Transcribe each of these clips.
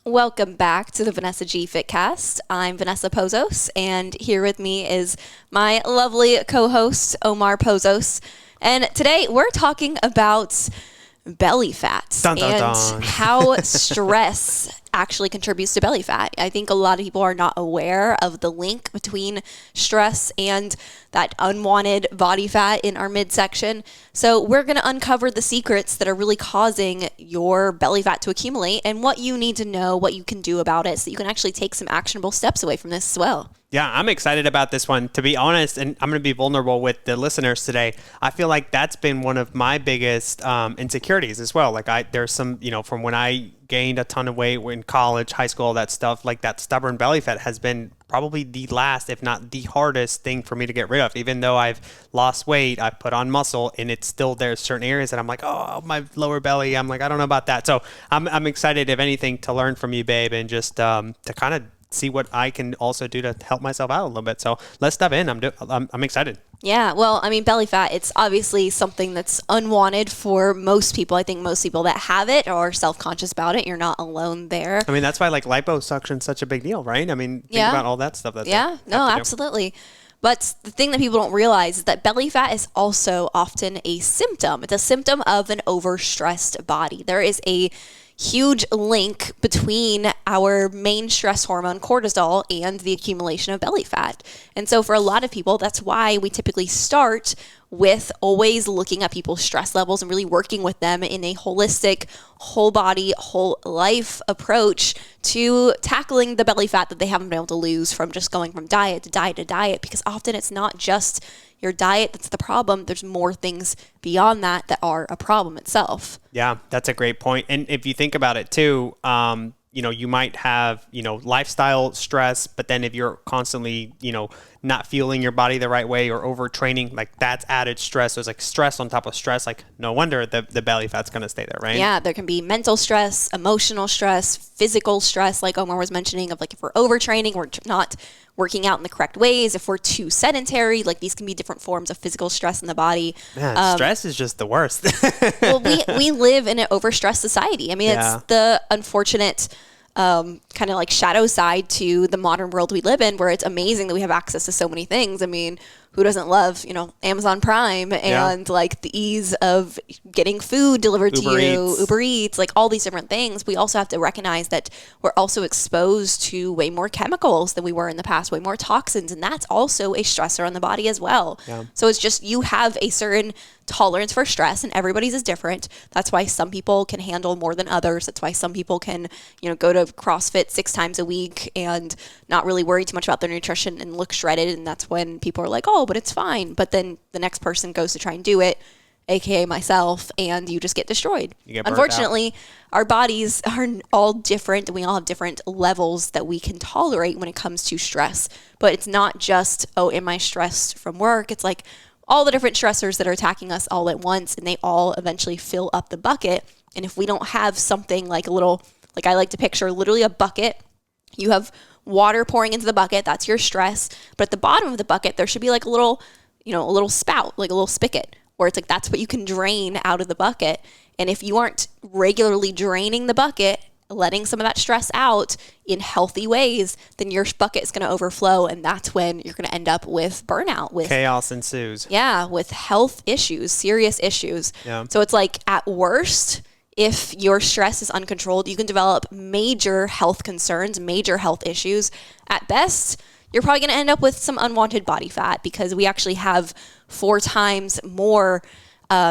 Welcome back to the Vanessa G Fitcast. I'm Vanessa Pozos, and here with me is my lovely co-host, Omar Pozos. And today we're talking about belly fat Dun, dun, and dun. how stress actually contributes to belly fat. I think a lot of people are not aware of the link between stress and that unwanted body fat in our midsection. So we're going to uncover the secrets that are really causing your belly fat to accumulate and what you need to know, what you can do about it so you can actually take some actionable steps away from this as well. Yeah, I'm excited about this one. To be honest, and I'm going to be vulnerable with the listeners today, I feel like that's been one of my biggest insecurities as well. Like there's some, from when I gained a ton of weight in college, high school, all that stuff, like that stubborn belly fat has been probably the last, if not the hardest thing for me to get rid of. Even though I've lost weight, I've put on muscle, and it's still there's certain areas that I'm like, oh, my lower belly, I'm like, I don't know about that. So I'm excited, if anything, to learn from you, babe, and just to kind of see what I can also do to help myself out a little bit. So let's dive in. I'm excited. Yeah, well, I mean, belly fat, it's obviously something that's unwanted for most people. I think most people that have it are self-conscious about it. You're not alone there. I mean, that's why like liposuction is such a big deal, right? I mean, think about all that stuff. Absolutely. But the thing that people don't realize is that belly fat is also often a symptom. It's a symptom of an overstressed body. There is a huge link between our main stress hormone, cortisol, and the accumulation of belly fat. And so for a lot of people, that's why we typically start with always looking at people's stress levels and really working with them in a holistic, whole body, whole life approach to tackling the belly fat that they haven't been able to lose from just going from diet to diet to diet, because often it's not just your diet that's the problem. There's more things beyond that are a problem itself. Yeah, that's a great point. And if you think about it too, you might have, lifestyle stress, but then if you're constantly, not fueling your body the right way or overtraining, like that's added stress. So it's like stress on top of stress. Like no wonder the belly fat's going to stay there, right? Yeah, there can be mental stress, emotional stress, physical stress, like Omar was mentioning, of like if we're overtraining, we're not working out in the correct ways, if we're too sedentary, like these can be different forms of physical stress in the body. Man, stress is just the worst. Well, we live in an overstressed society. I mean, it's the unfortunate kind of like shadow side to the modern world we live in, where it's amazing that we have access to so many things. I mean, who doesn't love, Amazon Prime and like the ease of getting food delivered to you, Uber Eats, like all these different things. We also have to recognize that we're also exposed to way more chemicals than we were in the past, way more toxins, and that's also a stressor on the body as well. Yeah. So it's just, you have a certain tolerance for stress, and everybody's is different. That's why some people can handle more than others. That's why some people can, go to CrossFit 6 times a week and not really worry too much about their nutrition and look shredded. And that's when people are like, oh, but it's fine. But then the next person goes to try and do it, aka myself, and you just get destroyed. Unfortunately, our bodies are all different, and we all have different levels that we can tolerate when it comes to stress. But it's not just, oh, am I stressed from work? It's like all the different stressors that are attacking us all at once, and they all eventually fill up the bucket. And if we don't have something like a little, like I like to picture literally a bucket, you have water pouring into the bucket, that's your stress. But at the bottom of the bucket, there should be like a little, a little spout, like a little spigot, where it's like that's what you can drain out of the bucket. And if you aren't regularly draining the bucket, letting some of that stress out in healthy ways, then your bucket is going to overflow, and that's when you're going to end up with burnout, with chaos ensues. Yeah, with health issues, serious issues. Yeah. So it's like, at worst, if your stress is uncontrolled, you can develop major health concerns, major health issues. At best, you're probably going to end up with some unwanted body fat, because we actually have 4 times more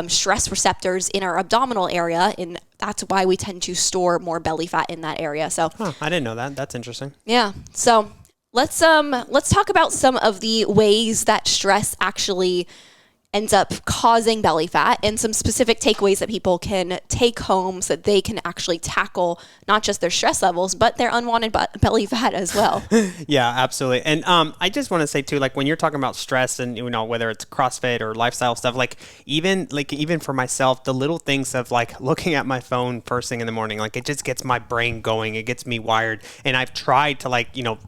stress receptors in our abdominal area, and that's why we tend to store more belly fat in that area. So, I didn't know that. That's interesting. Yeah. So let's talk about some of the ways that stress actually ends up causing belly fat, and some specific takeaways that people can take home so that they can actually tackle not just their stress levels, but their unwanted belly fat as well. Yeah, absolutely. And I just want to say too, like when you're talking about stress and, whether it's CrossFit or lifestyle stuff, even for myself, the little things of like looking at my phone first thing in the morning, like it just gets my brain going. It gets me wired. And I've tried to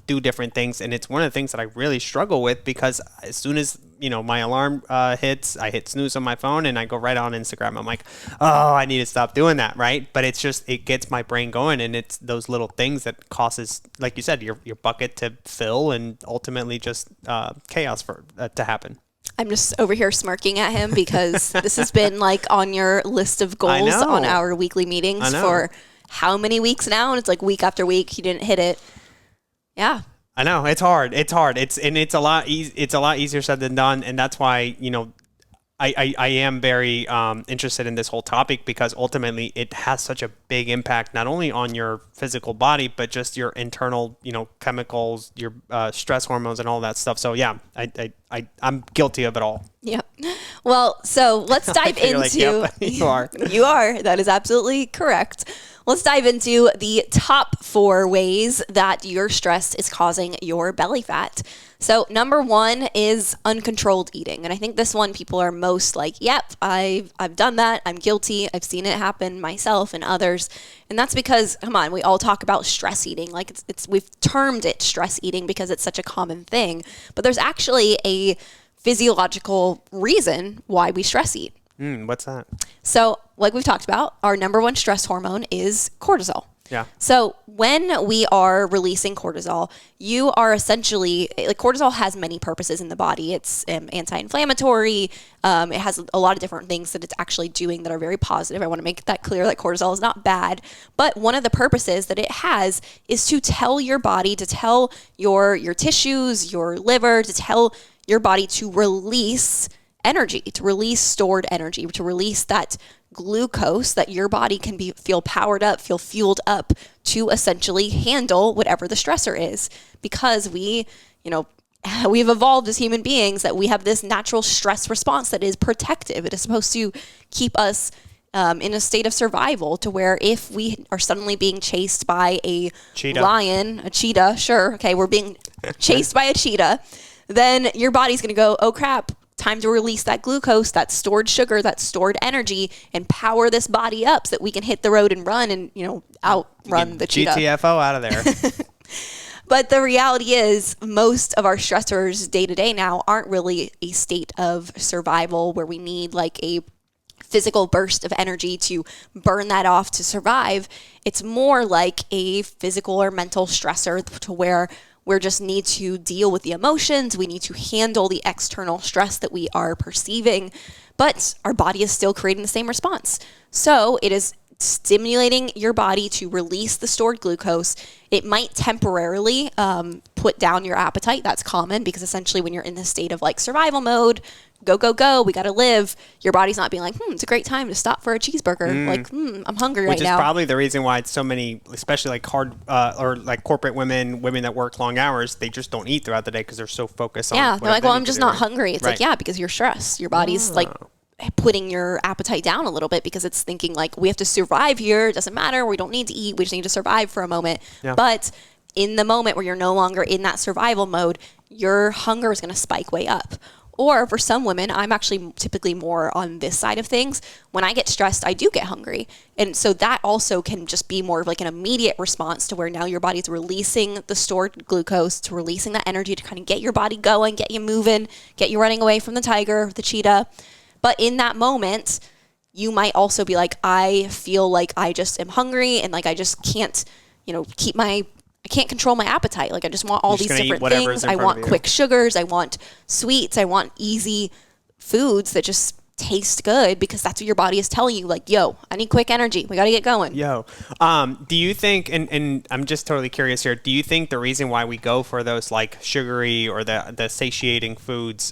do different things. And it's one of the things that I really struggle with, because as soon as my alarm hits, I hit snooze on my phone and I go right on Instagram. I'm like, oh, I need to stop doing that, right? But it's just, it gets my brain going, and it's those little things that causes, like you said, your bucket to fill and ultimately just chaos to happen. I'm just over here smirking at him because this has been like on your list of goals on our weekly meetings for how many weeks now? And it's like week after week, you didn't hit it. Yeah. I know it's hard. It's a lot easier said than done. And that's why, I am very interested in this whole topic, because ultimately it has such a big impact, not only on your physical body, but just your internal, chemicals, your stress hormones and all that stuff. So yeah, I'm guilty of it all. Yep. Well, so let's dive into, like, yep, you are. You are. That is absolutely correct. Let's dive into the top 4 ways that your stress is causing your belly fat. So number 1 is uncontrolled eating. And I think this one people are most like, yep, I've done that. I'm guilty. I've seen it happen myself and others. And that's because, come on, we all talk about stress eating. Like we've termed it stress eating because it's such a common thing. But there's actually a physiological reason why we stress eat. What's that? So like we've talked about, our number 1 stress hormone is cortisol. Yeah. So when we are releasing cortisol, you are essentially, like, cortisol has many purposes in the body. It's anti-inflammatory. It has a lot of different things that it's actually doing that are very positive. I want to make that clear, that cortisol is not bad. But one of the purposes that it has is to tell your body, to tell your tissues, your liver, to tell your body to release energy, to release stored energy, to release that glucose that your body can feel powered up, feel fueled up to essentially handle whatever the stressor is. Because we've evolved as human beings that we have this natural stress response that is protective. It is supposed to keep us in a state of survival, to where if we are suddenly being chased by a lion, a cheetah, sure, okay, we're being chased by a cheetah, then your body's going to go, oh crap, time to release that glucose, that stored sugar, that stored energy, and power this body up so that we can hit the road and run and, outrun the cheetah. GTFO out of there. But the reality is, most of our stressors day to day now aren't really a state of survival where we need like a physical burst of energy to burn that off to survive. It's more like a physical or mental stressor, to where we just need to deal with the emotions. We need to handle the external stress that we are perceiving, but our body is still creating the same response. So it is stimulating your body to release the stored glucose. It might temporarily put down your appetite. That's common, because essentially when you're in this state of like survival mode, go, we got to live, your body's not being like, it's a great time to stop for a cheeseburger. Like, I'm hungry right now. Which is probably the reason why it's so many, especially like hard or like corporate women that work long hours, they just don't eat throughout the day because they're so focused on. Yeah, they're like, well, I'm just not hungry. It's like, yeah, because you're stressed. Your body's like putting your appetite down a little bit, because it's thinking like, we have to survive here. It doesn't matter. We don't need to eat. We just need to survive for a moment. Yeah. But in the moment where you're no longer in that survival mode, your hunger is going to spike way up. Or for some women, I'm actually typically more on this side of things. When I get stressed, I do get hungry. And so that also can just be more of like an immediate response, to where now your body's releasing the stored glucose, to releasing that energy to kind of get your body going, get you moving, get you running away from the tiger, the cheetah. But in that moment, you might also be like, I feel like I just am hungry, and like I just can't, I can't control my appetite. Like, I just want all these different things. I want quick sugars. I want sweets. I want easy foods that just taste good, because that's what your body is telling you. Like, yo, I need quick energy. We got to get going. Yo, do you think, and I'm just totally curious here, do you think the reason why we go for those like sugary or the satiating foods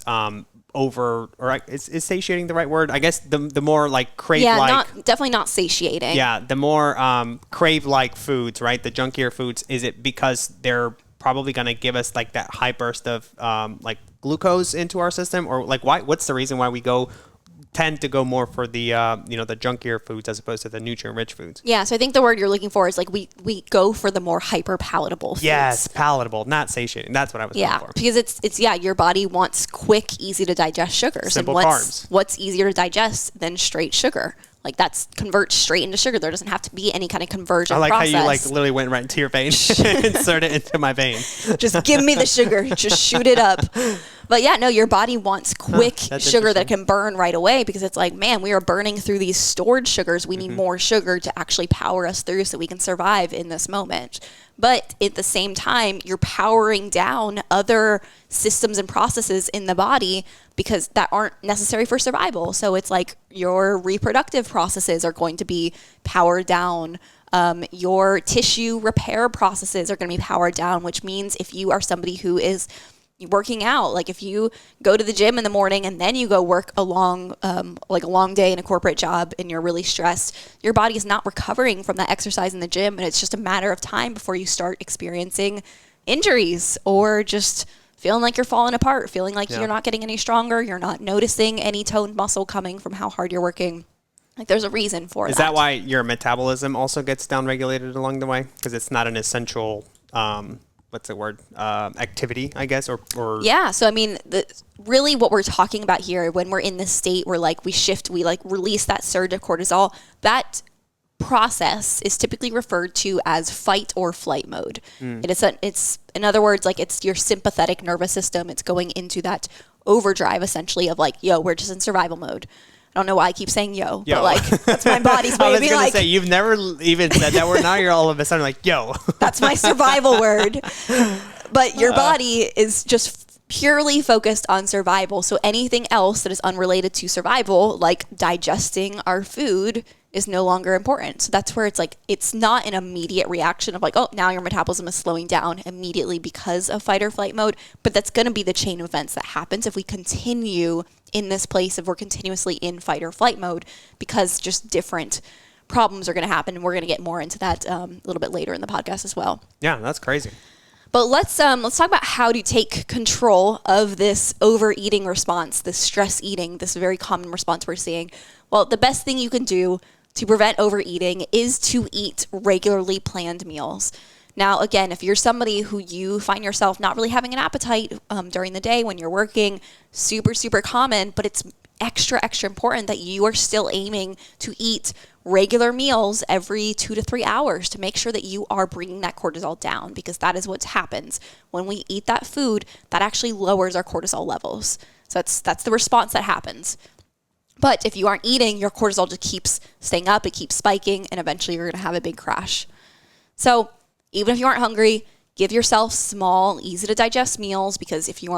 over, or is satiating the right word? I guess the more like crave-like. Definitely not satiating. Yeah, the more crave-like foods, right? The junkier foods. Is it because they're probably going to give us like that high burst of like glucose into our system, or like what's the reason why we tend to go more for the the junkier foods as opposed to the nutrient-rich foods? Yeah, so I think the word you're looking for is like we go for the more hyper-palatable foods. Yes, palatable, not satiating. That's what I was looking for. Because it's your body wants quick, easy to digest sugars. Simple carbs. What's easier to digest than straight sugar? Like that's converts straight into sugar. There doesn't have to be any kind of conversion process. I like how you like literally went right into your vein, insert it into my vein. Just give me the sugar, just shoot it up. But yeah, no, your body wants quick sugar that can burn right away, because it's like, man, we are burning through these stored sugars. We need more sugar to actually power us through so we can survive in this moment. But at the same time, you're powering down other systems and processes in the body because that aren't necessary for survival. So it's like your reproductive processes are going to be powered down. Your tissue repair processes are going to be powered down, which means if you are somebody who is working out, like if you go to the gym in the morning and then you go work a long day in a corporate job and you're really stressed, your body is not recovering from that exercise in the gym, and it's just a matter of time before you start experiencing injuries or just feeling like you're falling apart, feeling like you're not getting any stronger, you're not noticing any toned muscle coming from how hard you're working. Like there's a reason for that. Is that why your metabolism also gets downregulated along the way? Because it's not an essential activity, I guess, or yeah. So I mean, really what we're talking about here, when we're in this state where like we release that surge of cortisol, that process is typically referred to as fight or flight mode. It's in other words, like it's your sympathetic nervous system. It's going into that overdrive essentially of like, yo, we're just in survival mode. I don't know why I keep saying yo, but like that's my body's way of being like. I was going to say, you've never even said that word. Now you're all of a sudden like, yo. That's my survival word. But your body is just purely focused on survival. So anything else that is unrelated to survival, like digesting our food, is no longer important. So that's where it's like, it's not an immediate reaction of like, oh, now your metabolism is slowing down immediately because of fight or flight mode. But that's going to be the chain of events that happens if we continue in this place if we're continuously in fight or flight mode, because just different problems are going to happen. And we're going to get more into that a little bit later in the podcast as well. Yeah, that's crazy. But let's talk about how to take control of this overeating response, this stress eating, this very common response we're seeing. Well, the best thing you can do to prevent overeating is to eat regularly planned meals. Now, again, if you're somebody who you find yourself not really having an appetite during the day when you're working, super, super common, but it's extra, extra important that you are still aiming to eat regular meals every 2 to 3 hours to make sure that you are bringing that cortisol down, because that is what happens. When we eat that food, that actually lowers our cortisol levels. So that's the response that happens. But if you aren't eating, your cortisol just keeps staying up, it keeps spiking, and eventually you're going to have a big crash. So even if you aren't hungry, give yourself small, easy to digest meals, because if you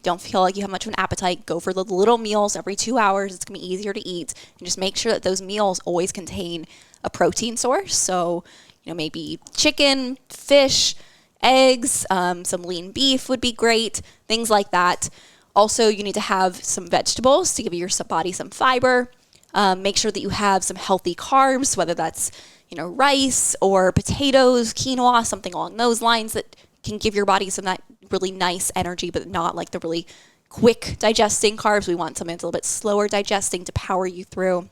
don't feel like you have much of an appetite, go for the little meals every 2 hours. It's going to be easier to eat, and just make sure that those meals always contain a protein source. So, maybe chicken, fish, eggs, some lean beef would be great, things like that. Also, you need to have some vegetables to give your body some fiber. Make sure that you have some healthy carbs, whether that's rice or potatoes, quinoa, something along those lines that can give your body some of that really nice energy, but not like the really quick digesting carbs. We want something that's a little bit slower digesting to power you through.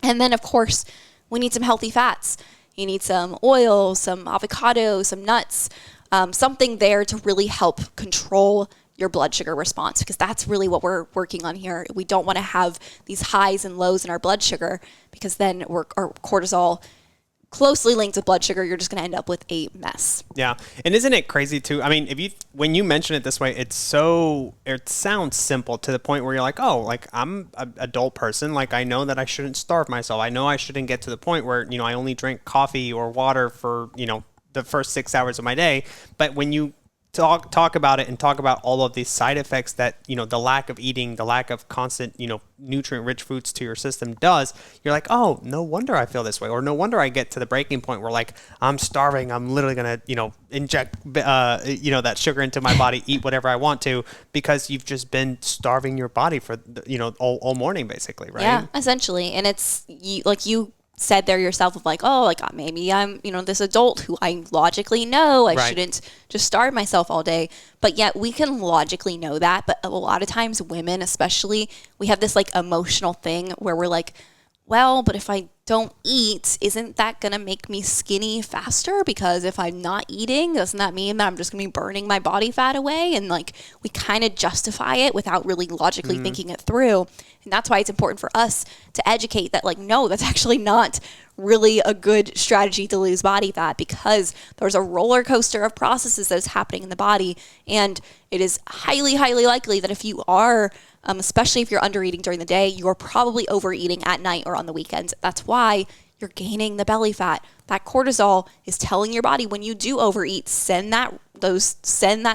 And then, of course, we need some healthy fats. You need some oil, some avocado, some nuts, something there to really help control your blood sugar response, because that's really what we're working on here. We don't want to have these highs and lows in our blood sugar, because then our cortisol closely linked with blood sugar, you're just going to end up with a mess. Yeah. And isn't it crazy too? I mean, when you mention it this way, it sounds simple to the point where you're like, oh, like I'm an adult person. Like I know that I shouldn't starve myself. I know I shouldn't get to the point where, I only drink coffee or water for, the first 6 hours of my day. But when you talk about it and talk about all of these side effects that, the lack of eating, the lack of constant, nutrient-rich foods to your system does, you're like, oh, no wonder I feel this way. Or no wonder I get to the breaking point where like, I'm starving. I'm literally going to, inject, that sugar into my body, eat whatever I want to, because you've just been starving your body for, all morning basically, right? Yeah, essentially. And it's like you said there yourself of like, oh, like maybe I'm, this adult who I logically know I shouldn't just starve myself all day. But yet we can logically know that. But a lot of times women, especially, we have this like emotional thing where we're like, well, but if I don't eat, isn't that going to make me skinny faster? Because if I'm not eating, doesn't that mean that I'm just going to be burning my body fat away? And like, we kind of justify it without really logically thinking it through. And that's why it's important for us to educate that, like, no, that's actually not really a good strategy to lose body fat, because there's a roller coaster of processes that is happening in the body. And it is highly, highly likely that if you are, especially if you're under eating during the day, you're probably overeating at night or on the weekends. That's why you're gaining the belly fat. That cortisol is telling your body, when you do overeat, send that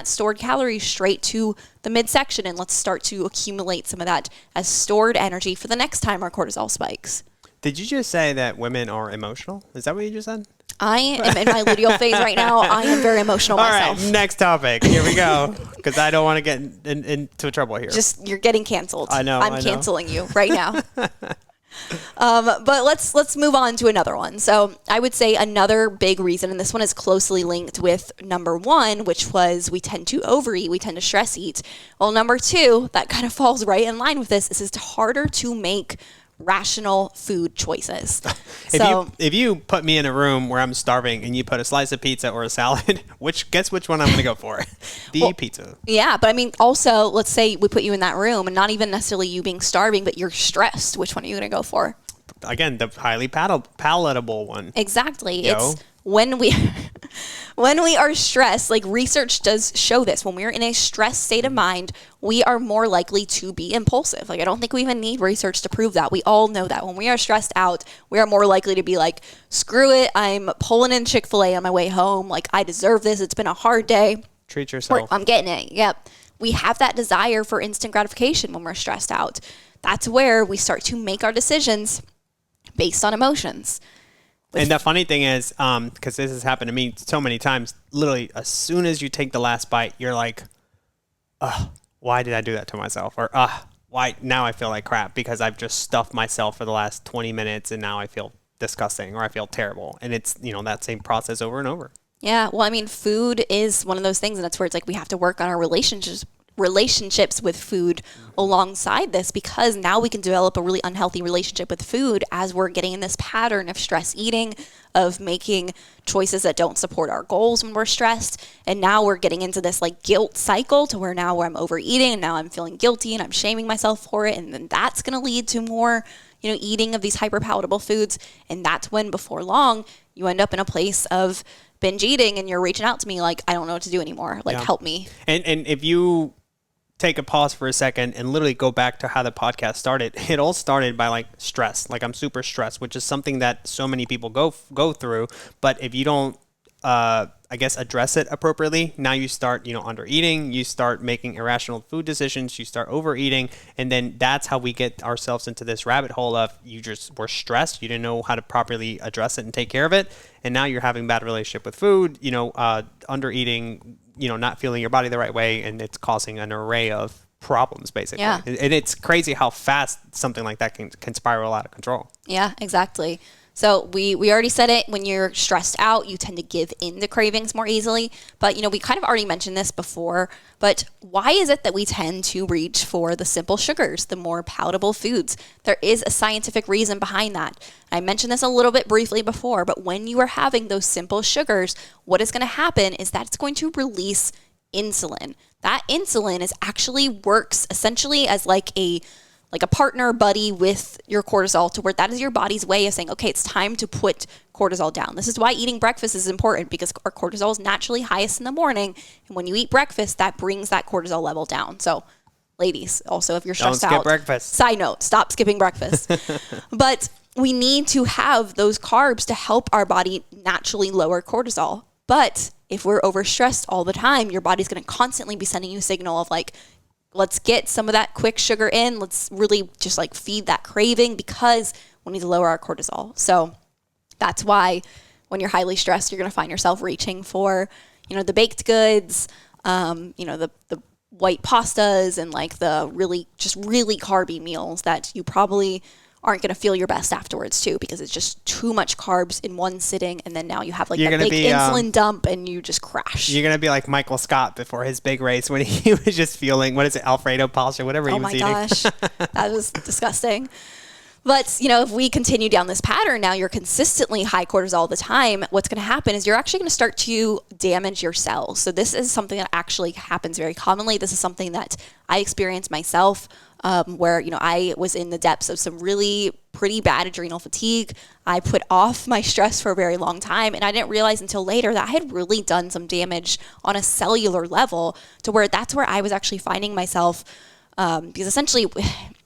stored calories straight to the midsection, and let's start to accumulate some of that as stored energy for the next time our cortisol spikes. Did you just say that women are emotional? Is that what you just said? I am in my luteal phase right now. I am very emotional myself. All right, next topic. Here we go. Because I don't want to get into trouble here. You're getting canceled. I know. I'm canceling you right now. But let's move on to another one. So I would say another big reason, and this one is closely linked with number one, which was we tend to overeat, we tend to stress eat. Well, number two, that kind of falls right in line with this, is it's harder to make rational food choices. If you put me in a room where I'm starving and you put a slice of pizza or a salad, guess which one I'm going to go for? Pizza. Yeah, but I mean, also, let's say we put you in that room, and not even necessarily you being starving, but you're stressed. Which one are you going to go for? Again, the highly palatable one. Exactly. It's when we are stressed, like research does show this, when we're in a stressed state of mind, we are more likely to be impulsive. Like, I don't think we even need research to prove that. We all know that when we are stressed out, we are more likely to be like, screw it, I'm pulling in Chick-fil-A on my way home. Like, I deserve this. It's been a hard day. Treat yourself. I'm getting it. Yep. We have that desire for instant gratification when we're stressed out. That's where we start to make our decisions based on emotions. And the funny thing is, because this has happened to me so many times, literally as soon as you take the last bite, you're like, why did I do that to myself? Or, why now I feel like crap because I've just stuffed myself for the last 20 minutes and now I feel disgusting or I feel terrible. And it's, that same process over and over. Yeah. Well, I mean, food is one of those things, and that's where it's like we have to work on our relationships with food alongside this, because now we can develop a really unhealthy relationship with food as we're getting in this pattern of stress eating, of making choices that don't support our goals when we're stressed. And now we're getting into this like guilt cycle to where I'm overeating and now I'm feeling guilty and I'm shaming myself for it. And then that's going to lead to more, eating of these hyperpalatable foods. And that's when before long you end up in a place of binge eating and you're reaching out to me like, I don't know what to do anymore. Like, help me. And if you take a pause for a second and literally go back to how the podcast started. It all started by like stress. Like, I'm super stressed, which is something that so many people go through. But if you don't, address it appropriately, now you start, under eating, you start making irrational food decisions, you start overeating. And then that's how we get ourselves into this rabbit hole of we're stressed. You didn't know how to properly address it and take care of it. And now you're having bad relationship with food, under eating, not feeling your body the right way, and it's causing an array of problems, basically. Yeah. And it's crazy how fast something like that can spiral out of control. Yeah, exactly. So we already said it. When you're stressed out, you tend to give in to cravings more easily. But, we kind of already mentioned this before, but why is it that we tend to reach for the simple sugars, the more palatable foods? There is a scientific reason behind that. I mentioned this a little bit briefly before, but when you are having those simple sugars, what is going to happen is that it's going to release insulin. That insulin actually works essentially as like a partner buddy with your cortisol, to where that is your body's way of saying, okay, it's time to put cortisol down. This is why eating breakfast is important, because our cortisol is naturally highest in the morning. And when you eat breakfast, that brings that cortisol level down. So ladies, also, if you're stressed out, don't skip breakfast. Side note, stop skipping breakfast. But we need to have those carbs to help our body naturally lower cortisol. But if we're overstressed all the time, your body's going to constantly be sending you a signal of like, let's get some of that quick sugar in. Let's really just like feed that craving, because we need to lower our cortisol. So that's why when you're highly stressed, you're going to find yourself reaching for, the baked goods, the white pastas, and like the really carby meals that you probably aren't going to feel your best afterwards too, because it's just too much carbs in one sitting. And then now you have like that big insulin dump and you just crash. You're going to be like Michael Scott before his big race, when he was just feeling, Alfredo pasta, whatever he was eating. Oh my gosh, that was disgusting. But, you know, if we continue down this pattern, now you're consistently high cortisol all the time, what's going to happen is you're actually going to start to damage your cells. So this is something that actually happens very commonly. This is something that I experienced myself, where, you know, I was in the depths of some really pretty bad adrenal fatigue. I put off my stress for a very long time, and I didn't realize until later that I had really done some damage on a cellular level to where that's where I was actually finding myself, because essentially,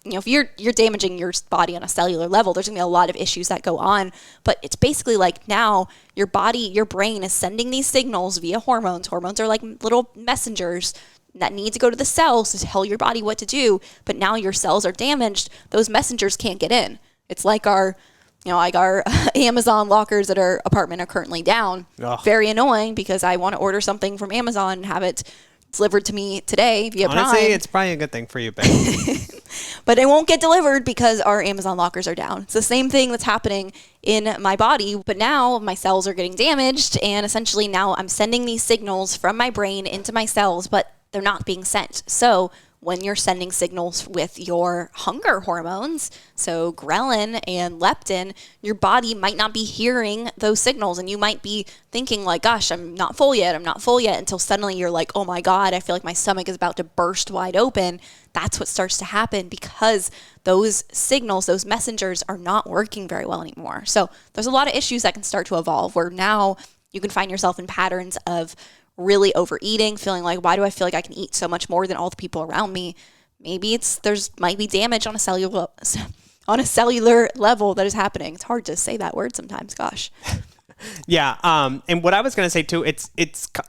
you know, if you're damaging your body on a cellular level, there's gonna be a lot of issues that go on. But it's basically like now your body, your brain is sending these signals via hormones. Hormones are like little messengers that need to go to the cells to tell your body what to do. But now your cells are damaged. Those messengers can't get in. It's like our Amazon lockers at our apartment are currently down. Ugh. Very annoying because I want to order something from Amazon and have it delivered to me today via Prime. Honestly, it's probably a good thing for you, babe. But it won't get delivered because our Amazon lockers are down. It's the same thing that's happening in my body, but now my cells are getting damaged, and essentially now I'm sending these signals from my brain into my cells, but they're not being sent. So when you're sending signals with your hunger hormones, so ghrelin and leptin, your body might not be hearing those signals, and you might be thinking like, gosh, I'm not full yet, until suddenly you're like, oh my God, I feel like my stomach is about to burst wide open. That's what starts to happen because those signals, those messengers are not working very well anymore. So there's a lot of issues that can start to evolve where now you can find yourself in patterns of really overeating, feeling like, why do I feel like I can eat so much more than all the people around me? Maybe might be damage on a cellular level that is happening. It's hard to say that word sometimes, gosh. Yeah. And what I was going to say too,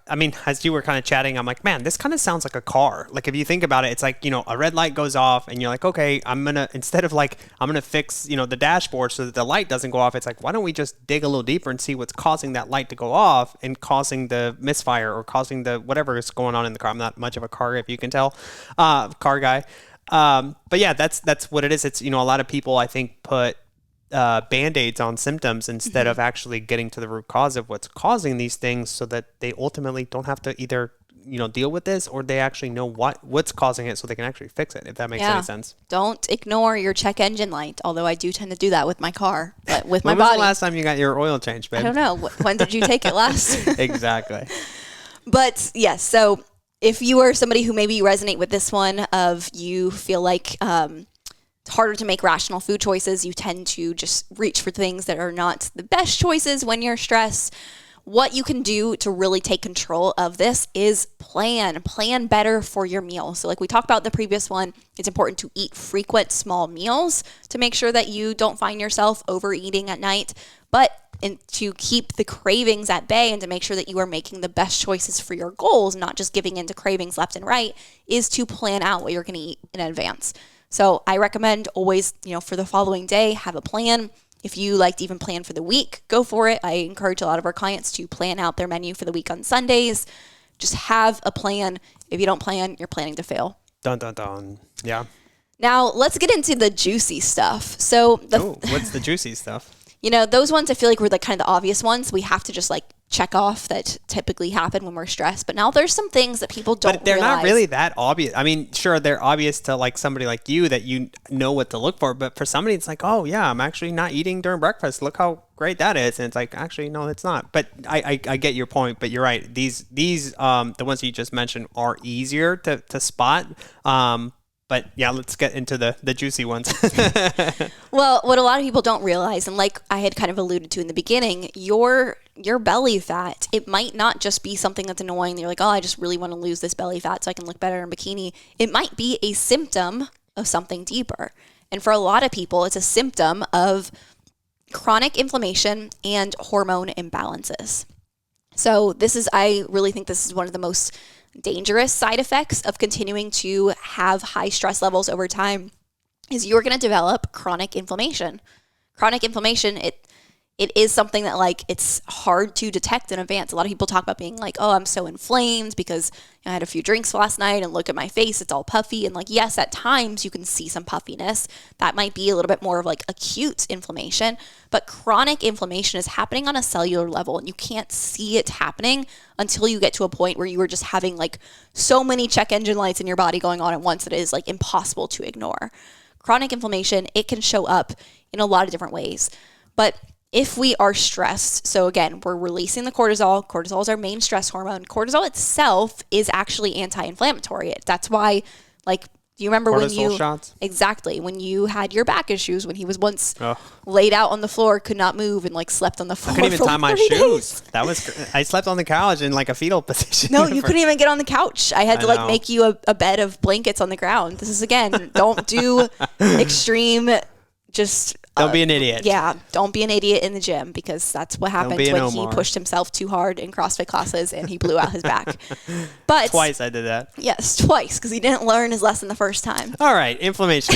I mean, as you were kind of chatting, I'm like, man, this kind of sounds like a car. Like if you think about it, it's like, you know, a red light goes off and you're like, okay, instead of like, I'm going to fix, you know, the dashboard so that the light doesn't go off. It's like, why don't we just dig a little deeper and see what's causing that light to go off and causing the misfire or causing the, whatever is going on in the car. I'm not much of a car, if you can tell, car guy. But yeah, that's what it is. It's, you know, a lot of people I think put Band-Aids on symptoms instead of actually getting to the root cause of what's causing these things so that they ultimately don't have to either, you know, deal with this or they actually know what's causing it so they can actually fix it, if that makes any sense. Don't ignore your check engine light, although I do tend to do that with my car, but with my body. When was the last time you got your oil changed, babe? I don't know. When did you take it last? Exactly. But yes, so if you are somebody who maybe resonate with this one of you feel like it's harder to make rational food choices, you tend to just reach for things that are not the best choices when you're stressed, what you can do to really take control of this is plan better for your meal. So like we talked about in the previous one, it's important to eat frequent small meals to make sure that you don't find yourself overeating at night, but to keep the cravings at bay and to make sure that you are making the best choices for your goals, not just giving into cravings left and right, is to plan out what you're going to eat in advance. So I recommend always, you know, for the following day, have a plan. If you like to even plan for the week, go for it. I encourage a lot of our clients to plan out their menu for the week on Sundays. Just have a plan. If you don't plan, you're planning to fail. Dun, dun, dun. Yeah. Now, let's get into the juicy stuff. So, what's the juicy stuff? You know, those ones I feel like were the kind of the obvious ones. We have to just like check off that typically happen when we're stressed. But now there's some things that people don't realize. But they're not really that obvious. I mean, sure, they're obvious to like somebody like you that you know what to look for. But for somebody, it's like, oh, yeah, I'm actually not eating during breakfast. Look how great that is. And it's like, actually, no, it's not. But I get your point. But you're right. These the ones you just mentioned are easier to spot. But yeah, let's get into the juicy ones. Well, what a lot of people don't realize, and like I had kind of alluded to in the beginning, your belly fat, it might not just be something that's annoying. You're like, oh, I just really want to lose this belly fat so I can look better in bikini. It might be a symptom of something deeper. And for a lot of people, it's a symptom of chronic inflammation and hormone imbalances. So I really think this is one of the most dangerous side effects of continuing to have high stress levels over time is you're going to develop chronic inflammation. Chronic inflammation, it is something that like it's hard to detect in advance. A lot of people talk about being like, oh, I'm so inflamed because I had a few drinks last night and look at my face, it's all puffy. And like, yes, at times you can see some puffiness. That might be a little bit more of like acute inflammation, but chronic inflammation is happening on a cellular level and you can't see it happening until you get to a point where you are just having like so many check engine lights in your body going on at once that it is like impossible to ignore. chronic inflammation, it can show up in a lot of different ways. But if we are stressed, so again, we're releasing the cortisol. Cortisol is our main stress hormone. Cortisol itself is actually anti-inflammatory. That's why, like, do you remember when you shots? Exactly, when you had your back issues, when he was once laid out on the floor, could not move, and like slept on the floor? I couldn't even tie my shoes. Days. That was I slept on the couch in like a fetal position. No, you couldn't even get on the couch. I had to like make you a bed of blankets on the ground. This is again, don't do extreme. Just don't be an idiot. Yeah, don't be an idiot in the gym, because that's what happened when he pushed himself too hard in CrossFit classes and he blew out his back. But twice I did that. Yes, twice, because he didn't learn his lesson the first time. All right, inflammation.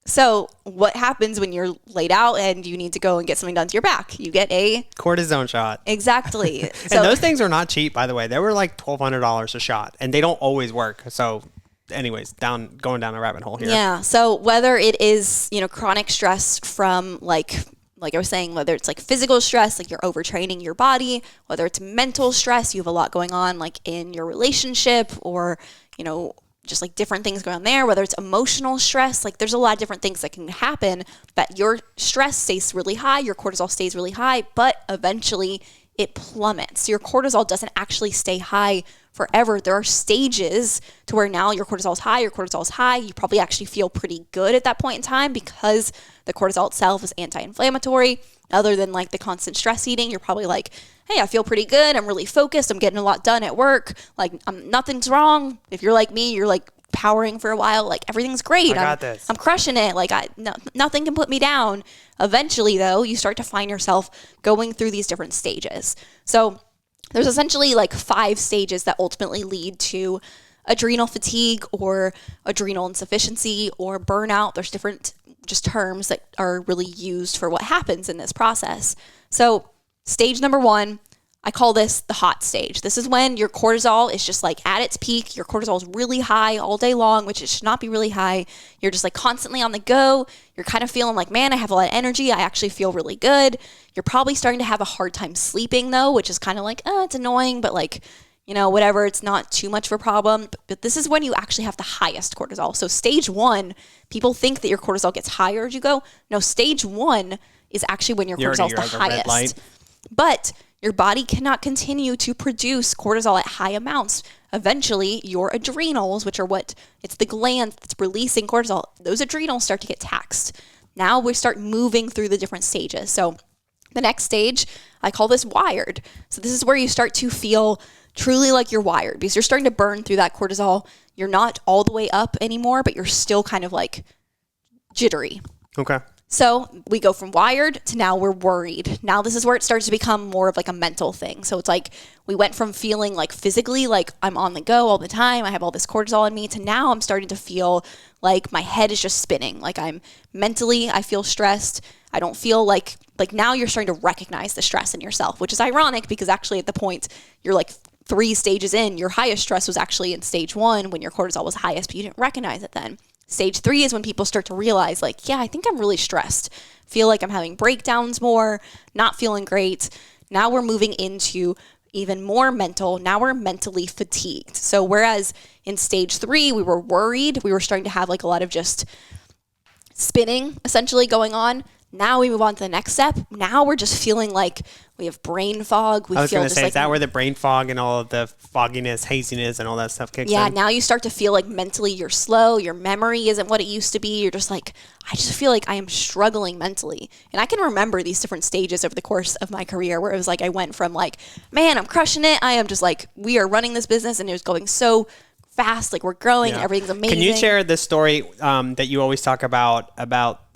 So what happens when you're laid out and you need to go and get something done to your back? You get a cortisone shot. Exactly. And those things are not cheap, by the way. They were like $1,200 a shot, and they don't always work. So anyways, going down a rabbit hole here. Yeah. So whether it is, chronic stress from like I was saying, whether it's like physical stress, like you're overtraining your body, whether it's mental stress, you have a lot going on like in your relationship, or, just like different things going on there, whether it's emotional stress, like there's a lot of different things that can happen, that your stress stays really high, your cortisol stays really high, but eventually it plummets. Your cortisol doesn't actually stay high forever. There are stages to where now your cortisol is high. You probably actually feel pretty good at that point in time, because the cortisol itself is anti-inflammatory. Other than like the constant stress eating, you're probably like, hey, I feel pretty good. I'm really focused. I'm getting a lot done at work. Like, nothing's wrong. If you're like me, you're like powering for a while. Like, everything's great. I got this. I'm crushing it. Like, nothing can put me down. Eventually, though, you start to find yourself going through these different stages. So there's essentially like 5 stages that ultimately lead to adrenal fatigue or adrenal insufficiency or burnout. There's different just terms that are really used for what happens in this process. So stage number 1, I call this the hot stage. This is when your cortisol is just like at its peak. Your cortisol is really high all day long, which it should not be really high. You're just like constantly on the go. You're kind of feeling like, man, I have a lot of energy. I actually feel really good. You're probably starting to have a hard time sleeping though, which is kind of like, it's annoying, but like, whatever, it's not too much of a problem. But this is when you actually have the highest cortisol. So stage 1, people think that your cortisol gets higher as you go. No, stage 1 is actually when your cortisol is the highest. But your body cannot continue to produce cortisol at high amounts. Eventually, your adrenals, which are it's the gland that's releasing cortisol, those adrenals start to get taxed. Now we start moving through the different stages. So the next stage, I call this wired. So this is where you start to feel truly like you're wired, because you're starting to burn through that cortisol. You're not all the way up anymore, but you're still kind of like jittery. Okay. So we go from wired to now we're worried. Now this is where it starts to become more of like a mental thing. So it's like we went from feeling like physically like I'm on the go all the time, I have all this cortisol in me, to now I'm starting to feel like my head is just spinning. Like I feel stressed. I don't feel like now you're starting to recognize the stress in yourself, which is ironic, because actually at the point you're like 3 stages in, your highest stress was actually in stage 1 when your cortisol was highest, but you didn't recognize it then. Stage 3 is when people start to realize like, yeah, I think I'm really stressed. Feel like I'm having breakdowns more, not feeling great. Now we're moving into even more mental. Now we're mentally fatigued. So whereas in stage 3, we were worried, we were starting to have like a lot of just spinning essentially going on. Now we move on to the next step. Now we're just feeling like we have brain fog. I was going to say, is that where the brain fog and all of the fogginess, haziness, and all that stuff kicks in? Yeah, now you start to feel like mentally you're slow. Your memory isn't what it used to be. You're just like, I just feel like I am struggling mentally. And I can remember these different stages over the course of my career where it was like I went from like, man, I'm crushing it. I am just like, we are running this business, and it was going so fast. Like we're growing. Yeah. Everything's amazing. Can you share the story that you always talk about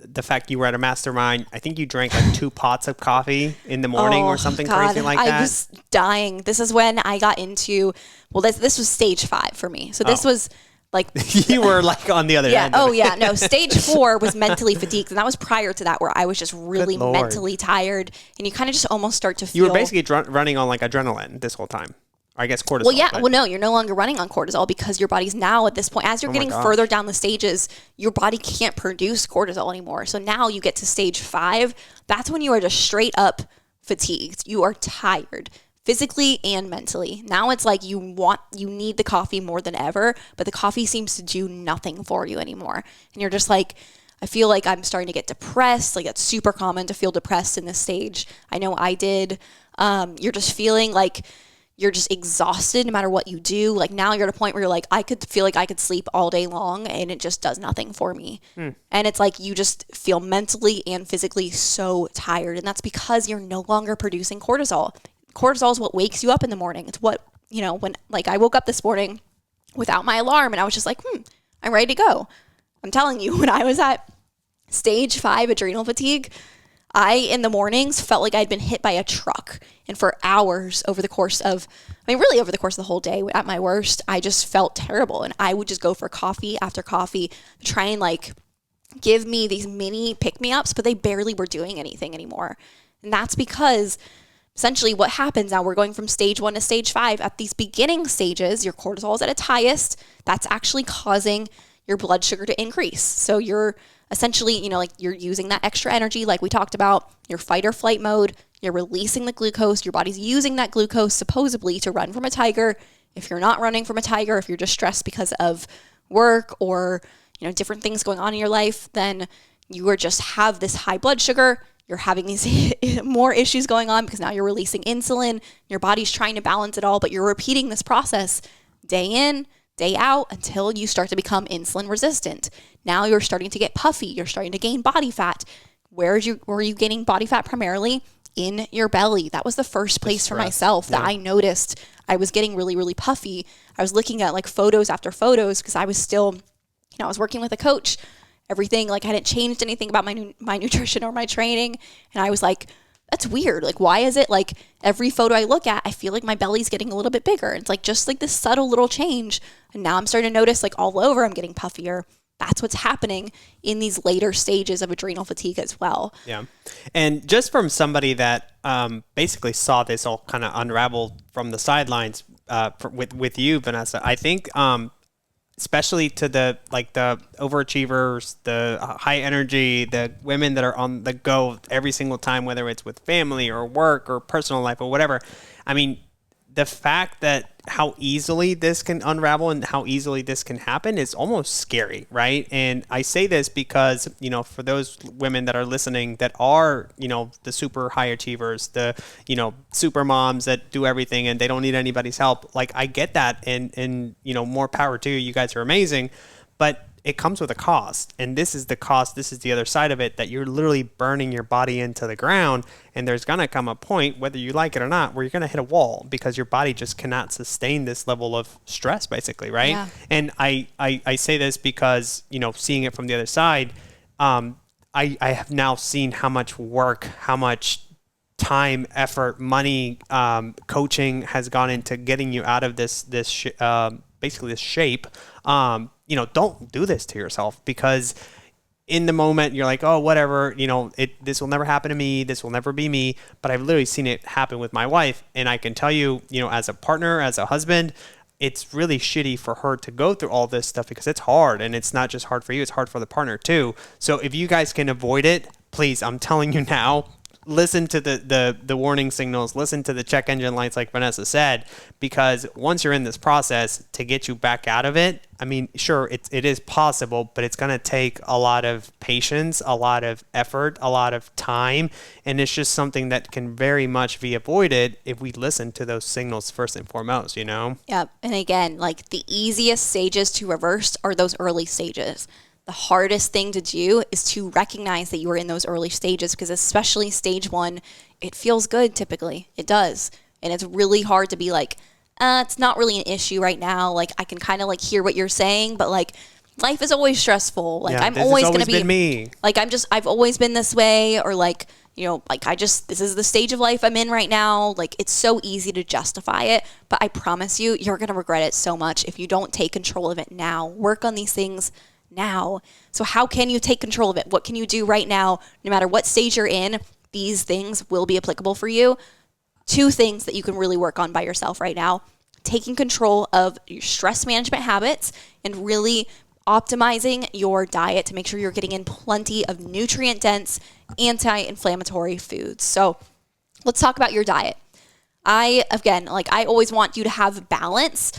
the fact you were at a mastermind? I think you drank like 2 pots of coffee in the morning or something crazy like that. I was dying. This is when I got into, this was stage 5 for me. So this was like. You were like on the other end. Oh yeah. No, stage 4 was mentally fatigued. And that was prior to that, where I was just really mentally tired. And you kind of just almost start to feel. You were basically running on like adrenaline this whole time. I guess cortisol. Well, yeah. Well, no, you're no longer running on cortisol, because your body's now at this point, as you're getting further down the stages, your body can't produce cortisol anymore. So now you get to stage 5. That's when you are just straight up fatigued. You are tired, physically and mentally. Now it's like you need the coffee more than ever, but the coffee seems to do nothing for you anymore. And you're just like, I feel like I'm starting to get depressed. Like, it's super common to feel depressed in this stage. I know I did. You're just feeling like you're just exhausted no matter what you do. Like, now you're at a point where you're like, I could feel like I could sleep all day long and it just does nothing for me. And it's like you just feel mentally and physically so tired. And that's because you're no longer producing cortisol. Cortisol is what wakes you up in the morning. It's what, when like I woke up this morning without my alarm and I was just like, I'm ready to go. I'm telling you, when I was at stage 5 adrenal fatigue, I, in the mornings, felt like I'd been hit by a truck. And for hours over the course of the whole day at my worst, I just felt terrible. And I would just go for coffee after coffee, try and like give me these mini pick-me-ups, but they barely were doing anything anymore. And that's because essentially what happens now, we're going from stage 1 to stage 5. At these beginning stages, your cortisol is at its highest. That's actually causing your blood sugar to increase. So you're essentially, like you're using that extra energy like we talked about, your fight or flight mode, you're releasing the glucose, your body's using that glucose supposedly to run from a tiger. If you're not running from a tiger, if you're just stressed because of work or, different things going on in your life, then you are just have this high blood sugar. You're having these more issues going on because now you're releasing insulin. Your body's trying to balance it all, but you're repeating this process day in, day out until you start to become insulin resistant. Now you're starting to get puffy. You're starting to gain body fat. Were you gaining body fat primarily? In your belly. That was the first place for myself that I noticed I was getting really, really puffy. I was looking at like photos after photos because I was still, I was working with a coach. Everything, like I hadn't changed anything about my nutrition or my training. And I was like, that's weird. Like, why is it like every photo I look at, I feel like my belly's getting a little bit bigger. It's like just like this subtle little change. And now I'm starting to notice like all over I'm getting puffier. That's what's happening in these later stages of adrenal fatigue as well. Yeah. And just from somebody that basically saw this all kind of unravel from the sidelines with you, Vanessa, I think especially to the overachievers, the high energy, the women that are on the go every single time, whether it's with family or work or personal life or whatever. I mean, the fact that how easily this can unravel and how easily this can happen is almost scary, right? And I say this because, for those women that are listening that are, the super high achievers, the, super moms that do everything and they don't need anybody's help. Like, I get that and more power to you. You guys are amazing, but it comes with a cost. And this is the cost. This is the other side of it, that you're literally burning your body into the ground. And there's going to come a point, whether you like it or not, where you're going to hit a wall because your body just cannot sustain this level of stress, basically, right? Yeah. And I say this because, seeing it from the other side, I have now seen how much work, how much time, effort, money, coaching has gone into getting you out of this basically this shape. Don't do this to yourself, because in the moment you're like, oh, whatever, this will never happen to me. This will never be me. But I've literally seen it happen with my wife. And I can tell you, as a partner, as a husband, it's really shitty for her to go through all this stuff because it's hard. And it's not just hard for you, it's hard for the partner too. So if you guys can avoid it, please, I'm telling you now, listen to the warning signals, listen to the check engine lights like Vanessa said, because once you're in this process, to get you back out of it, I mean, sure, it is possible, but it's going to take a lot of patience, a lot of effort, a lot of time, and it's just something that can very much be avoided if we listen to those signals first and foremost, Yeah, and again, like the easiest stages to reverse are those early stages. The hardest thing to do is to recognize that you are in those early stages, because especially stage 1, it feels good typically. It does. And it's really hard to be like, it's not really an issue right now. Like, I can kind of like hear what you're saying, but like life is always stressful. Like, I'm always going to be me. Like, I've always been this way, or like, this is the stage of life I'm in right now. Like, it's so easy to justify it, but I promise you, you're going to regret it so much if you don't take control of it now. Work on these things now. So how can you take control of it? What can you do right now? No matter what stage you're in, these things will be applicable for you. 2 things that you can really work on by yourself right now: taking control of your stress management habits and really optimizing your diet to make sure you're getting in plenty of nutrient-dense, anti-inflammatory foods. So let's talk about your diet. again, like I always want you to have balance,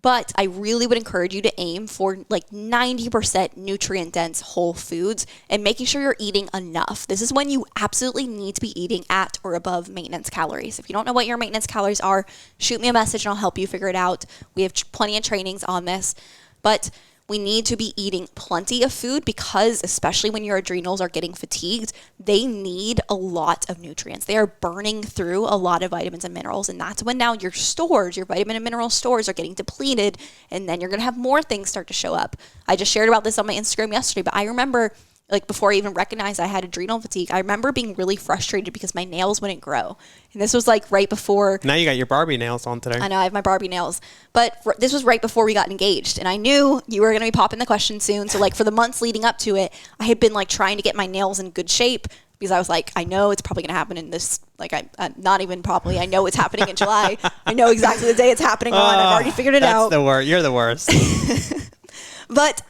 but I really would encourage you to aim for like 90% nutrient dense whole foods and making sure you're eating enough. This is when you absolutely need to be eating at or above maintenance calories. If you don't know what your maintenance calories are, shoot me a message and I'll help you figure it out. We have plenty of trainings on this, but we need to be eating plenty of food because especially when your adrenals are getting fatigued, they need a lot of nutrients. They are burning through a lot of vitamins and minerals. And that's when now your stores, your vitamin and mineral stores are getting depleted. And then you're going to have more things start to show up. I just shared about this on my Instagram yesterday, but I remember like before I even recognized I had adrenal fatigue, I remember being really frustrated because my nails wouldn't grow. And this was like right before. Now you got your Barbie nails on today. I know, I have my Barbie nails. But this was right before we got engaged. And I knew you were going to be popping the question soon. So like for the months leading up to it, I had been like trying to get my nails in good shape because I was like, I know it's probably going to happen in this, like I'm not even probably, I know it's happening in July. I know exactly the day it's happening on. I've already figured it out. That's the worst. You're the worst. But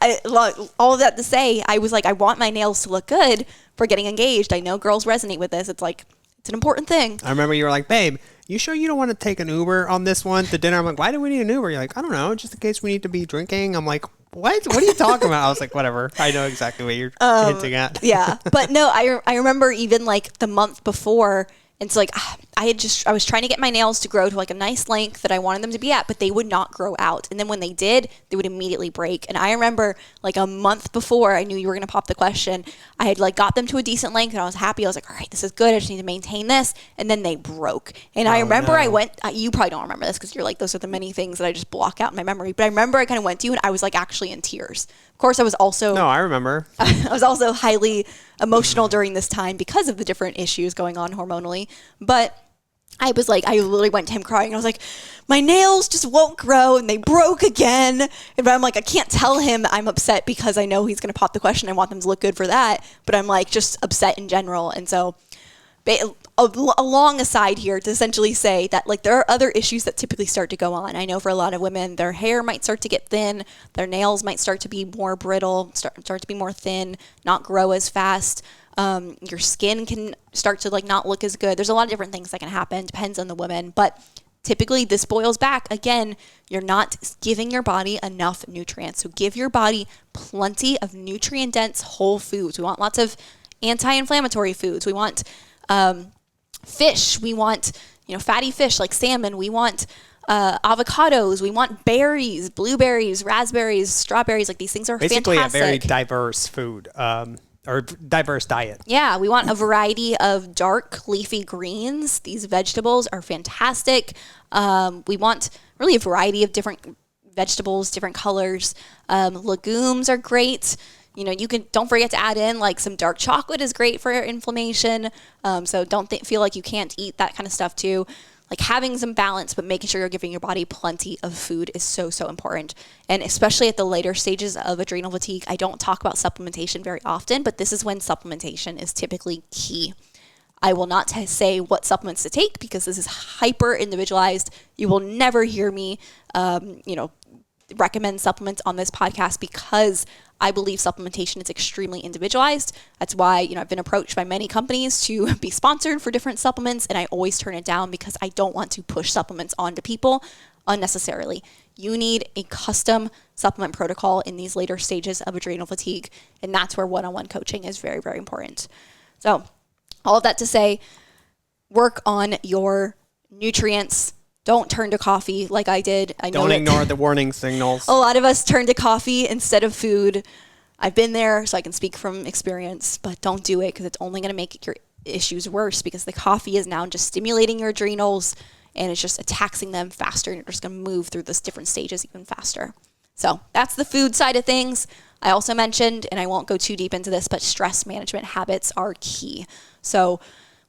all of that to say, I was like, I want my nails to look good for getting engaged. I know girls resonate with this. It's like, it's an important thing. I remember you were like, babe, you sure you don't want to take an Uber on this one to dinner? I'm like, why do we need an Uber? You're like, I don't know, just in case we need to be drinking. I'm like, what are you talking about? I was like, whatever. I know exactly what you're hinting at. Yeah. But no, I remember even like the month before. And so like I was trying to get my nails to grow to like a nice length that I wanted them to be at, but they would not grow out. And then when they did, they would immediately break. And I remember like a month before I knew you were going to pop the question, I had like got them to a decent length and I was happy. I was like, all right, this is good. I just need to maintain this. And then they broke. And I remember I went, you probably don't remember this because you're like, those are the many things that I just block out in my memory. But I remember I kind of went to you and I was like actually in tears. Of course, I was also. No, I remember. I was also highly emotional during this time because of the different issues going on hormonally. But I was like, I literally went to him crying. I was like, my nails just won't grow and they broke again. And I'm like, I can't tell him that I'm upset because I know he's going to pop the question. I want them to look good for that. But I'm like just upset in general. And so a long aside here to essentially say that like there are other issues that typically start to go on. I know for a lot of women, their hair might start to get thin, their nails might start to be more brittle, start to be more thin, not grow as fast. Your skin can start to like not look as good. There's a lot of different things that can happen, depends on the woman, but typically this boils back. Again, you're not giving your body enough nutrients. So give your body plenty of nutrient dense whole foods. We want lots of anti-inflammatory foods. We want fish. We want, fatty fish like salmon. We want avocados. We want berries, blueberries, raspberries, strawberries. Like these things are basically fantastic. A very diverse food or diverse diet. Yeah, we want a variety of dark leafy greens. These vegetables are fantastic. We want really a variety of different vegetables, different colors. Legumes are great. Don't forget to add in like some dark chocolate is great for inflammation. So don't feel like you can't eat that kind of stuff too. Like having some balance, but making sure you're giving your body plenty of food is so, so important. And especially at the later stages of adrenal fatigue, I don't talk about supplementation very often, but this is when supplementation is typically key. I will not say what supplements to take because this is hyper individualized. You will never hear me, recommend supplements on this podcast because I believe supplementation is extremely individualized. That's why, I've been approached by many companies to be sponsored for different supplements, and I always turn it down because I don't want to push supplements onto people unnecessarily. You need a custom supplement protocol in these later stages of adrenal fatigue, and that's where one-on-one coaching is very, very important. So all of that to say, work on your nutrients. Don't turn to coffee like I did. Don't ignore the warning signals. A lot of us turn to coffee instead of food. I've been there, so I can speak from experience, but don't do it because it's only going to make your issues worse because the coffee is now just stimulating your adrenals and it's just taxing them faster and you're just going to move through those different stages even faster. So that's the food side of things. I also mentioned, and I won't go too deep into this, but stress management habits are key. So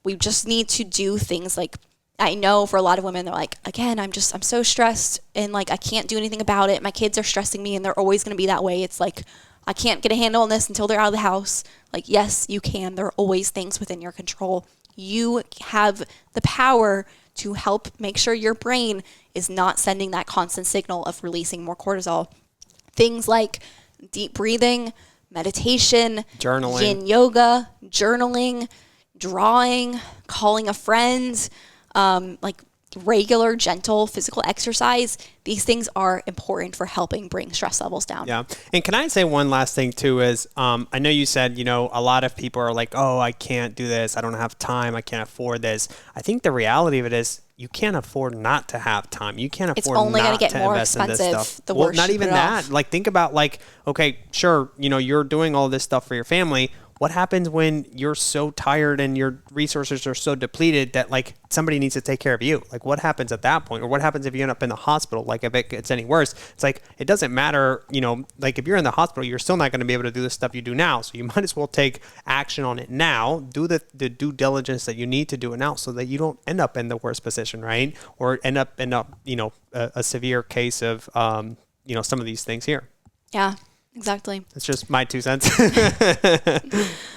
we just need to do things like, I know for a lot of women, they're like, again, I'm so stressed and like, I can't do anything about it. My kids are stressing me and they're always going to be that way. It's like, I can't get a handle on this until they're out of the house. Like, yes, you can. There are always things within your control. You have the power to help make sure your brain is not sending that constant signal of releasing more cortisol. Things like deep breathing, meditation, journaling, yin yoga, journaling, drawing, calling a friend, like regular, gentle physical exercise, these things are important for helping bring stress levels down. Yeah. And can I say one last thing too is, I know you said, a lot of people are like, oh, I can't do this. I don't have time. I can't afford this. I think the reality of it is you can't afford not to have time. You can't afford not to invest in this stuff. It's only going to get more expensive the worse not even that. Off. Like, think about okay, sure, you're doing all this stuff for your family. What happens when you're so tired and your resources are so depleted that somebody needs to take care of you? What happens at that point? Or what happens if you end up in the hospital? If it gets any worse, it's it doesn't matter, if you're in the hospital, you're still not going to be able to do the stuff you do now. So you might as well take action on it now, do the due diligence that you need to do it now so that you don't end up in the worst position, right? Or end up a severe case of, some of these things here. Yeah. Exactly. It's just my 2 cents.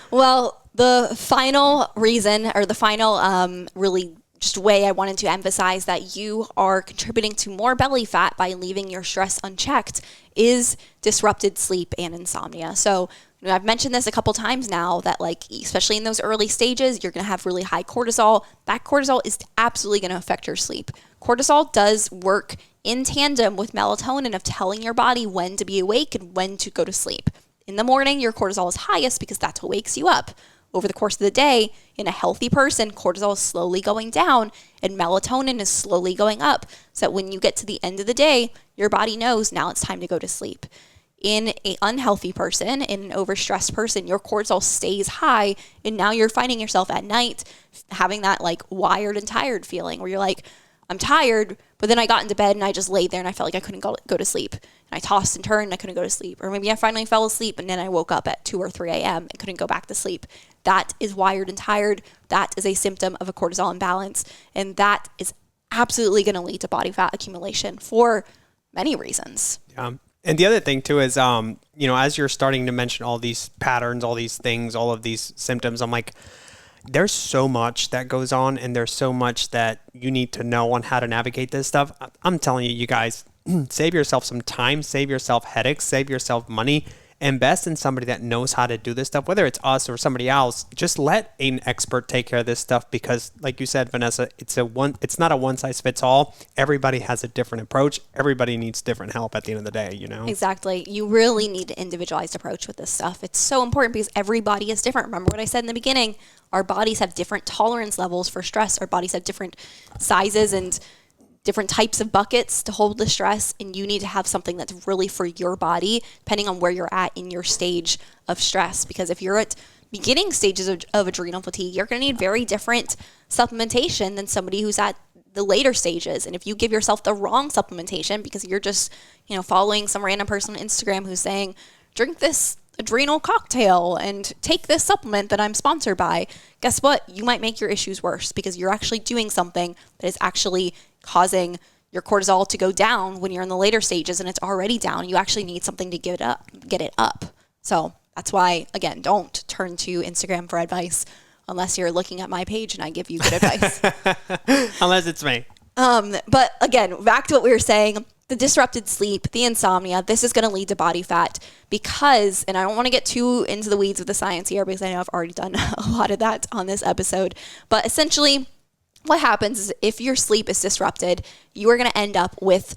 Well, the final reason or the final really just way I wanted to emphasize that you are contributing to more belly fat by leaving your stress unchecked is disrupted sleep and insomnia. So I've mentioned this a couple times now that especially in those early stages, you're going to have really high cortisol. That cortisol is absolutely going to affect your sleep. Cortisol does work in tandem with melatonin of telling your body when to be awake and when to go to sleep. In the morning, your cortisol is highest because that's what wakes you up. Over the course of the day, in a healthy person, cortisol is slowly going down and melatonin is slowly going up. So that when you get to the end of the day, your body knows now it's time to go to sleep. In an unhealthy person, in an overstressed person, your cortisol stays high, and now you're finding yourself at night having that wired and tired feeling where you're I'm tired, but then I got into bed and I just laid there and I felt like I couldn't go to sleep. And I tossed and turned and I couldn't go to sleep. Or maybe I finally fell asleep and then I woke up at 2 or 3 a.m. and couldn't go back to sleep. That is wired and tired. That is a symptom of a cortisol imbalance. And that is absolutely going to lead to body fat accumulation for many reasons. Yeah. And the other thing too is, as you're starting to mention all these patterns, all these things, all of these symptoms, I'm there's so much that goes on and there's so much that you need to know on how to navigate this stuff. I'm telling you, you guys, save yourself some time, save yourself headaches, save yourself money, invest in somebody that knows how to do this stuff, whether it's us or somebody else. Just let an expert take care of this stuff because, like you said, Vanessa, it's not a one size fits all. Everybody has a different approach. Everybody needs different help at the end of the day, Exactly. You really need an individualized approach with this stuff. It's so important because every body is different. Remember what I said in the beginning? Our bodies have different tolerance levels for stress. Our bodies have different sizes and different types of buckets to hold the stress, and you need to have something that's really for your body, depending on where you're at in your stage of stress. Because if you're at beginning stages of adrenal fatigue, you're going to need very different supplementation than somebody who's at the later stages. And if you give yourself the wrong supplementation because you're just, following some random person on Instagram who's saying, drink this adrenal cocktail and take this supplement that I'm sponsored by, guess what? You might make your issues worse because you're actually doing something that is actually causing your cortisol to go down when you're in the later stages and it's already down. You actually need something to get it up. So that's why, again, don't turn to Instagram for advice unless you're looking at my page and I give you good advice. Unless it's me. But again, back to what we were saying, the disrupted sleep, the insomnia, this is going to lead to body fat because, and I don't want to get too into the weeds of the science here because I know I've already done a lot of that on this episode, but essentially what happens is if your sleep is disrupted, you are going to end up with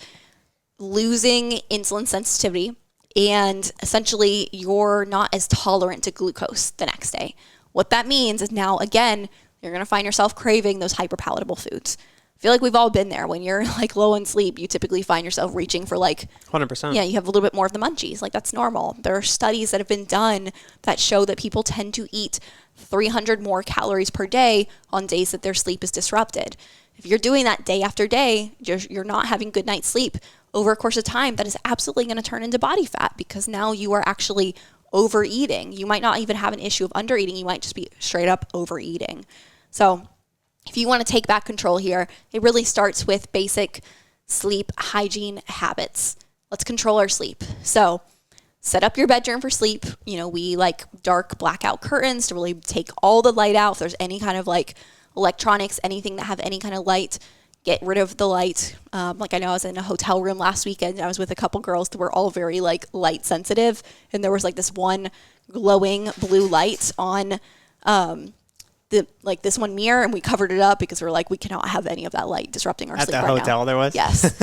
losing insulin sensitivity and essentially you're not as tolerant to glucose the next day. What that means is now, again, you're going to find yourself craving those hyperpalatable foods. I feel like we've all been there. When you're low on sleep, you typically find yourself reaching for 100%. Yeah, you have a little bit more of the munchies. That's normal. There are studies that have been done that show that people tend to eat 300 more calories per day on days that their sleep is disrupted. If you're doing that day after day, you're not having good night's sleep over a course of time, that is absolutely going to turn into body fat because now you are actually overeating. You might not even have an issue of undereating. You might just be straight up overeating. So if you want to take back control here, it really starts with basic sleep hygiene habits. Let's control our sleep. So set up your bedroom for sleep. We like dark blackout curtains to really take all the light out. If there's any kind of electronics, anything that have any kind of light, get rid of the light. I know I was in a hotel room last weekend. I was with a couple girls that were all very light sensitive. And there was this one glowing blue light on this one mirror and we covered it up because we're like, we cannot have any of that light disrupting our sleep right now. At the hotel there was? Yes.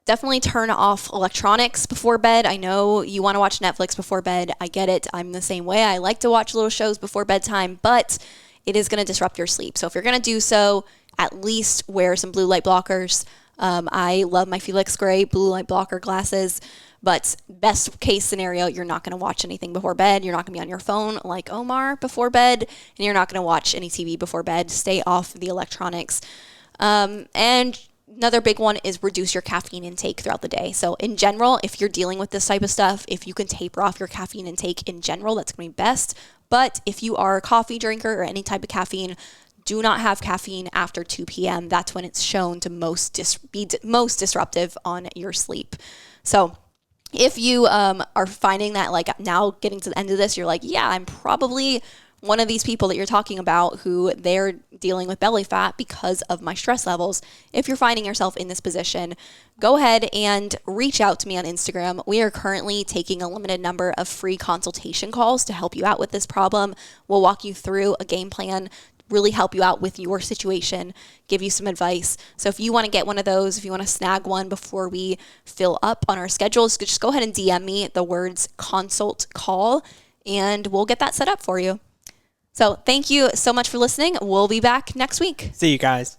Definitely turn off electronics before bed. I know you want to watch Netflix before bed. I get it. I'm the same way. I like to watch little shows before bedtime, but it is going to disrupt your sleep. So if you're going to do so, at least wear some blue light blockers. I love my Felix Gray blue light blocker glasses, but best case scenario, you're not going to watch anything before bed. You're not going to be on your phone like Omar before bed, and you're not going to watch any TV before bed. Stay off the electronics. And another big one is reduce your caffeine intake throughout the day. So in general, if you're dealing with this type of stuff, if you can taper off your caffeine intake in general, that's going to be best. But if you are a coffee drinker or any type of caffeine, do not have caffeine after 2 p.m. That's when it's shown to be most disruptive on your sleep. So if you are finding that like now getting to the end of this, you're like, yeah, I'm probably one of these people that you're talking about who they're dealing with belly fat because of my stress levels. If you're finding yourself in this position, go ahead and reach out to me on Instagram. We are currently taking a limited number of free consultation calls to help you out with this problem. We'll walk you through a game plan, really help you out with your situation, give you some advice. So if you want to get one of those, if you want to snag one before we fill up on our schedules, just go ahead and DM me the words consult call and we'll get that set up for you. So thank you so much for listening. We'll be back next week. See you guys.